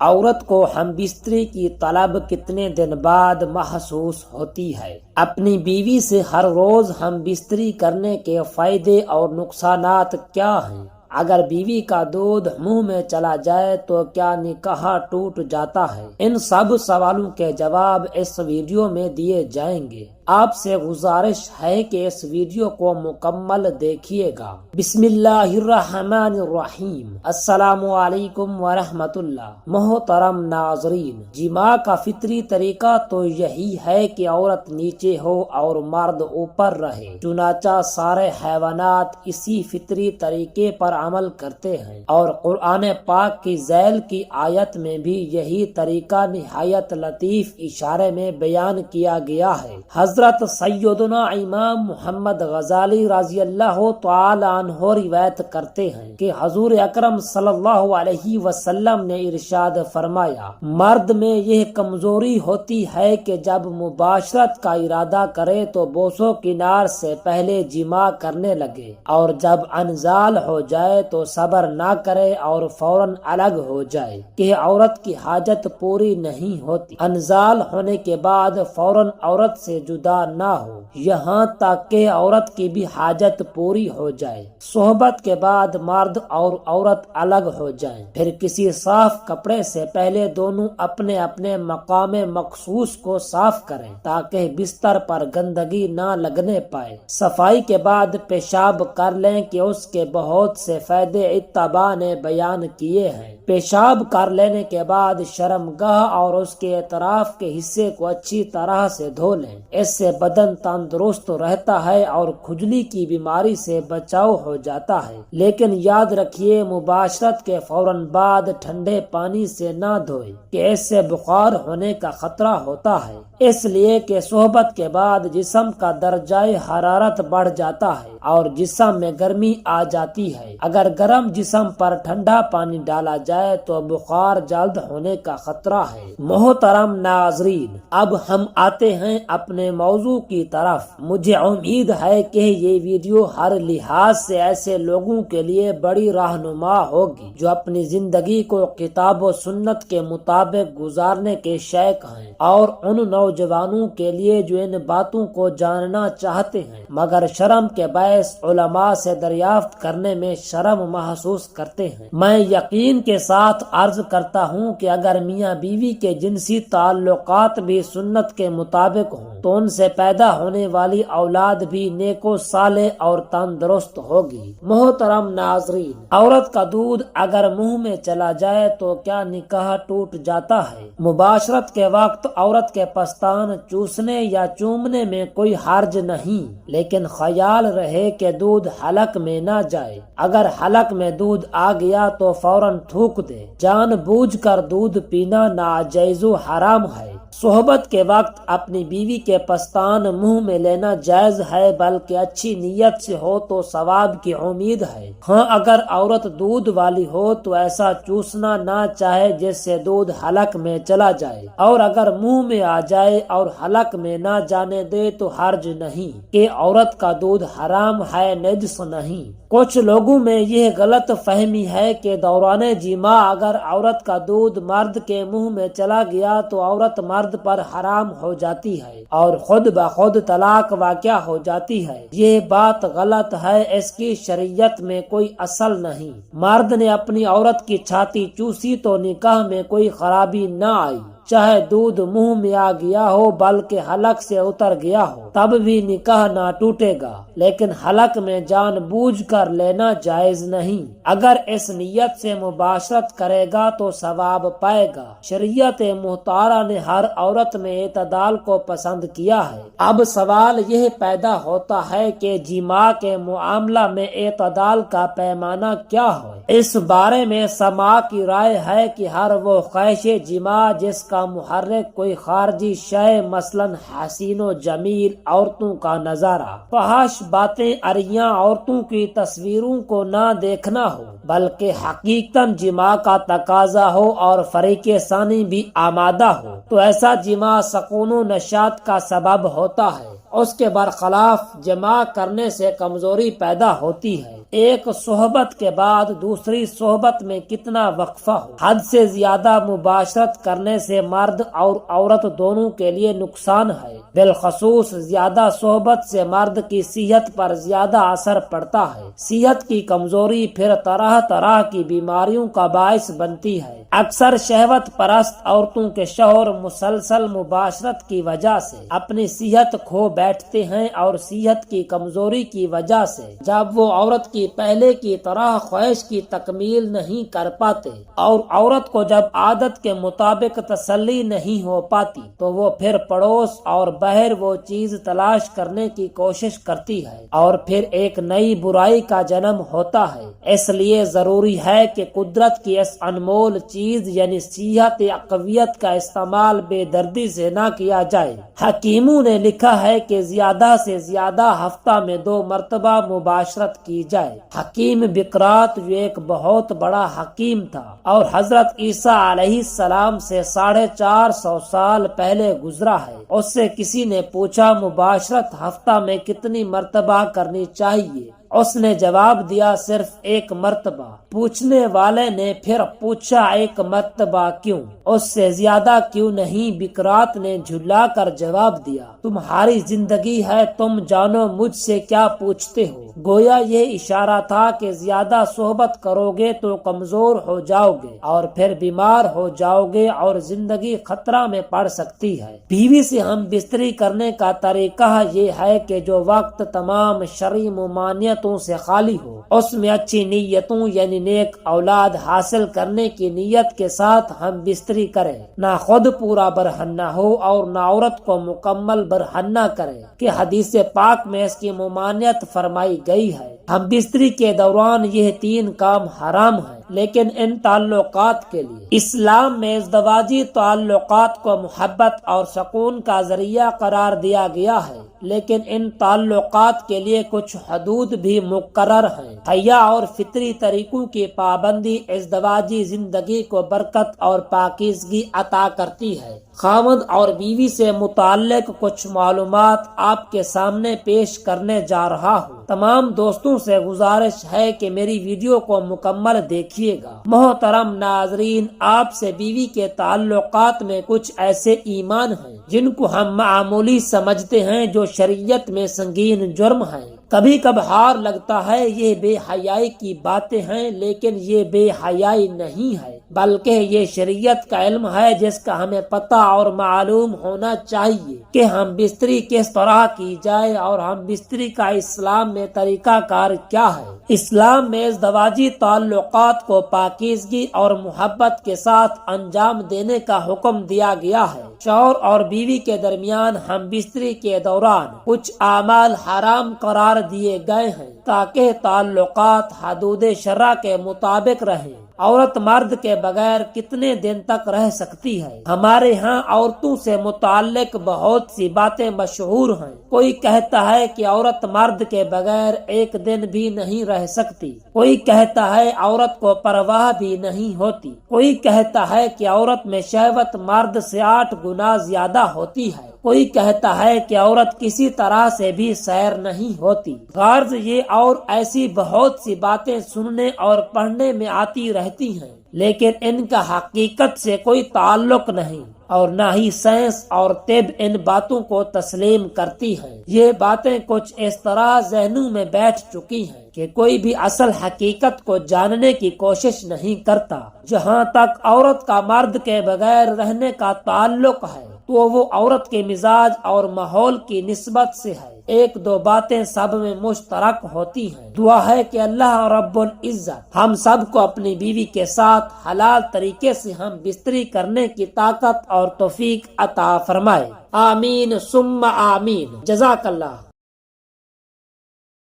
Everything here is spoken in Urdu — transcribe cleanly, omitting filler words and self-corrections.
عورت کو ہم بستری کی طلب کتنے دن بعد محسوس ہوتی ہے؟ اپنی بیوی سے ہر روز ہم بستری کرنے کے فائدے اور نقصانات کیا ہیں؟ اگر بیوی کا دودھ منہ میں چلا جائے تو کیا نکاح ٹوٹ جاتا ہے؟ ان سب سوالوں کے جواب اس ویڈیو میں دیے جائیں گے۔ آپ سے گزارش ہے کہ اس ویڈیو کو مکمل دیکھیے گا۔ بسم اللہ الرحمن الرحیم۔ السلام علیکم ورحمۃ اللہ۔ محترم ناظرین، جماع کا فطری طریقہ تو یہی ہے کہ عورت نیچے ہو اور مرد اوپر رہے، چنانچہ سارے حیوانات اسی فطری طریقے پر عمل کرتے ہیں، اور قرآن پاک کی ذیل کی آیت میں بھی یہی طریقہ نہایت لطیف اشارے میں بیان کیا گیا ہے۔ حضرت سیدنا امام محمد غزالی رضی اللہ تعالی عنہ روایت کرتے ہیں کہ حضور اکرم صلی اللہ علیہ وسلم نے ارشاد فرمایا، مرد میں یہ کمزوری ہوتی ہے کہ جب مباشرت کا ارادہ کرے تو بوسو کنار سے پہلے جماع کرنے لگے، اور جب انزال ہو جائے تو صبر نہ کرے اور فوراً الگ ہو جائے کہ عورت کی حاجت پوری نہیں ہوتی۔ انزال ہونے کے بعد فوراً عورت سے جدا نہ ہو یہاں تک کہ عورت کی بھی حاجت پوری ہو جائے۔ صحبت کے بعد مرد اور عورت الگ ہو جائیں، پھر کسی صاف کپڑے سے پہلے دونوں اپنے اپنے مقام مخصوص کو صاف کریں تاکہ بستر پر گندگی نہ لگنے پائے۔ صفائی کے بعد پیشاب کر لیں کہ اس کے بہت سے فائدے اتباع نے بیان کیے ہیں۔ پیشاب کر لینے کے بعد شرمگاہ اور اس کے اطراف کے حصے کو اچھی طرح سے دھو لیں، اس سے بدن تندرست رہتا ہے اور کھجلی کی بیماری سے بچاؤ ہو جاتا ہے۔ لیکن یاد رکھیے، مباشرت کے فوراً بعد ٹھنڈے پانی سے نہ دھوئیں کہ اس سے بخار ہونے کا خطرہ ہوتا ہے، اس لیے کہ صحبت کے بعد جسم کا درجہ حرارت بڑھ جاتا ہے اور جسم میں گرمی آ جاتی ہے۔ اگر گرم جسم پر ٹھنڈا پانی ڈالا جائے تو بخار جلد ہونے کا خطرہ ہے۔ محترم ناظرین، اب ہم آتے ہیں اپنے موضوع کی طرف۔ مجھے امید ہے کہ یہ ویڈیو ہر لحاظ سے ایسے لوگوں کے لیے بڑی رہنما ہوگی جو اپنی زندگی کو کتاب و سنت کے مطابق گزارنے کے شوق ہیں، اور ان نوجوانوں کے لیے جو ان باتوں کو جاننا چاہتے ہیں مگر شرم کے باعث علماء سے دریافت کرنے میں شرم محسوس کرتے ہیں۔ میں یقین کے ساتھ عرض کرتا ہوں کہ اگر میاں بیوی کے جنسی تعلقات بھی سنت کے مطابق ہوں تو ان سے پیدا ہونے والی اولاد بھی نیک و صالح اور تندرست ہوگی۔ محترم ناظرین، عورت کا دودھ اگر منہ میں چلا جائے تو کیا نکاح ٹوٹ جاتا ہے؟ مباشرت کے وقت عورت کے پستان چوسنے یا چومنے میں کوئی حرج نہیں، لیکن خیال رہے کہ دودھ حلق میں نہ جائے۔ اگر حلق میں دودھ آ گیا تو فوراً تھوک دے۔ جان بوجھ کر دودھ پینا ناجائز و حرام ہے۔ صحبت کے وقت اپنی بیوی کے پستان منہ میں لینا جائز ہے، بلکہ اچھی نیت سے ہو تو ثواب کی امید ہے۔ ہاں، اگر عورت دودھ والی ہو تو ایسا چوسنا نہ چاہے جس سے دودھ حلق میں چلا جائے، اور اگر منہ میں آ جائے اور حلق میں نہ جانے دے تو حرج نہیں کہ عورت کا دودھ حرام ہے، نجس نہیں۔ کچھ لوگوں میں یہ غلط فہمی ہے کہ دوران جماع اگر عورت کا دودھ مرد کے منہ میں چلا گیا تو عورت مرد پر حرام ہو جاتی ہے اور خود بخود طلاق واقع ہو جاتی ہے۔ یہ بات غلط ہے، اس کی شریعت میں کوئی اصل نہیں۔ مرد نے اپنی عورت کی چھاتی چوسی تو نکاح میں کوئی خرابی نہ آئی، چاہے دودھ منہ میں آ گیا ہو بلکہ حلق سے اتر گیا ہو، تب بھی نکاح نہ ٹوٹے گا، لیکن حلق میں جان بوجھ کر لینا جائز نہیں۔ اگر اس نیت سے مباشرت کرے گا تو ثواب پائے گا۔ شریعت مطہرہ نے ہر عورت میں اعتدال کو پسند کیا ہے۔ اب سوال یہ پیدا ہوتا ہے کہ جماع کے معاملہ میں اعتدال کا پیمانہ کیا ہو؟ اس بارے میں سماع کی رائے ہے کہ ہر وہ خواہش جماع جس کا محرک کوئی خارجی شے مثلاً حسین و جمیل عورتوں کا نظارہ، فحش باتیں، عریاں عورتوں کی تصویروں کو نہ دیکھنا ہو، بلکہ حقیقتاً جماع کا تقاضا ہو اور فریق ثانی بھی آمادہ ہو، تو ایسا جماع سکون و نشاط کا سبب ہوتا ہے۔ اس کے برخلاف جماع کرنے سے کمزوری پیدا ہوتی ہے ایک صحبت کے بعد دوسری صحبت میں کتنا وقفہ ہو۔ حد سے زیادہ مباشرت کرنے سے مرد اور عورت دونوں کے لیے نقصان ہے، بالخصوص زیادہ صحبت سے مرد کی صحت پر زیادہ اثر پڑتا ہے۔ صحت کی کمزوری پھر طرح طرح کی بیماریوں کا باعث بنتی ہے۔ اکثر شہوت پرست عورتوں کے شوہر مسلسل مباشرت کی وجہ سے اپنی صحت کھو بیٹھتے ہیں، اور صحت کی کمزوری کی وجہ سے جب وہ عورت کی پہلے کی طرح خواہش کی تکمیل نہیں کر پاتے، اور عورت کو جب عادت کے مطابق تسلی نہیں ہو پاتی تو وہ پھر پڑوس اور باہر وہ چیز تلاش کرنے کی کوشش کرتی ہے، اور پھر ایک نئی برائی کا جنم ہوتا ہے۔ اس لیے ضروری ہے کہ قدرت کی اس انمول چیز یعنی صحت قویت کا استعمال بے دردی سے نہ کیا جائے۔ حکیموں نے لکھا ہے کہ زیادہ سے زیادہ ہفتہ میں 2 مرتبہ مباشرت کی جائے۔ حکیم بکرات جو ایک بہت بڑا حکیم تھا اور حضرت عیسیٰ علیہ السلام سے 450 سال پہلے گزرا ہے، اس سے کسی نے پوچھا مباشرت ہفتہ میں کتنی مرتبہ کرنی چاہیے؟ اس نے جواب دیا صرف 1 مرتبہ۔ پوچھنے والے نے پھر پوچھا 1 مرتبہ کیوں؟ اس سے زیادہ کیوں نہیں؟ بکرات نے جھلا کر جواب دیا، تمہاری زندگی ہے، تم جانو مجھ سے کیا پوچھتے ہو؟ گویا یہ اشارہ تھا کہ زیادہ صحبت کرو گے تو کمزور ہو جاؤ گے اور پھر بیمار ہو جاؤ گے اور زندگی خطرہ میں پڑ سکتی ہے۔ بیوی سے ہم بستری کرنے کا طریقہ یہ ہے کہ جو وقت تمام شرعی ممانعتوں سے خالی ہو، اس میں اچھی نیتوں یعنی نیک اولاد حاصل کرنے کی نیت کے ساتھ ہم بستری کریں، نہ خود پورا برہنہ ہو اور نہ عورت کو مکمل برہنہ کریں، کہ حدیث پاک میں اس کی ممانعت فرمائی گئی ہے۔ ہم بستری کے دوران یہ 3 کام حرام ہیں، لیکن ان تعلقات کے لیے اسلام میں ازدواجی تعلقات کو محبت اور سکون کا ذریعہ قرار دیا گیا ہے، لیکن ان تعلقات کے لیے کچھ حدود بھی مقرر ہیں۔ حیا اور فطری طریقوں کی پابندی ازدواجی زندگی کو برکت اور پاکیزگی عطا کرتی ہے۔ خاوند اور بیوی سے متعلق کچھ معلومات آپ کے سامنے پیش کرنے جا رہا ہوں۔ تمام دوستوں سے گزارش ہے کہ میری ویڈیو کو مکمل دیکھیے گا۔ محترم ناظرین، آپ سے بیوی کے تعلقات میں کچھ ایسے ایمان ہیں جن کو ہم معمولی سمجھتے ہیں جو شریعت میں سنگین جرم ہیں۔ کبھی کبھار لگتا ہے یہ بے حیائی کی باتیں ہیں، لیکن یہ بے حیائی نہیں ہے، بلکہ یہ شریعت کا علم ہے جس کا ہمیں پتہ اور معلوم ہونا چاہیے کہ ہم بستری کس طرح کی جائے اور ہم بستری کا اسلام میں طریقہ کار کیا ہے۔ اسلام میں ازدواجی تعلقات کو پاکیزگی اور محبت کے ساتھ انجام دینے کا حکم دیا گیا ہے۔ شوہر اور بیوی کے درمیان ہم بستری کے دوران کچھ اعمال حرام قرار دیے گئے ہیں تاکہ تعلقات حدود شرع کے مطابق رہیں۔ عورت مرد کے بغیر کتنے دن تک رہ سکتی ہے؟ ہمارے ہاں عورتوں سے متعلق بہت سی باتیں مشہور ہیں۔ کوئی کہتا ہے کہ عورت مرد کے بغیر 1 دن بھی نہیں رہ سکتی، کوئی کہتا ہے عورت کو پرواہ بھی نہیں ہوتی، کوئی کہتا ہے کہ عورت میں شہوت مرد سے 8 گنا زیادہ ہوتی ہے، کوئی کہتا ہے کہ عورت کسی طرح سے بھی سیر نہیں ہوتی۔ غرض یہ اور ایسی بہت سی باتیں سننے اور پڑھنے میں آتی رہتی ہیں، لیکن ان کا حقیقت سے کوئی تعلق نہیں، اور نہ ہی سائنس اور طب ان باتوں کو تسلیم کرتی ہیں۔ یہ باتیں کچھ اس طرح ذہنوں میں بیٹھ چکی ہیں کہ کوئی بھی اصل حقیقت کو جاننے کی کوشش نہیں کرتا۔ جہاں تک عورت کا مرد کے بغیر رہنے کا تعلق ہے تو وہ عورت کے مزاج اور ماحول کی نسبت سے ہے۔ 1-2 باتیں سب میں مشترک ہوتی ہیں۔ دعا ہے کہ اللہ رب العزت ہم سب کو اپنی بیوی کے ساتھ حلال طریقے سے ہم بستری کرنے کی طاقت اور توفیق عطا فرمائے۔ آمین ثم آمین۔ جزاک اللہ۔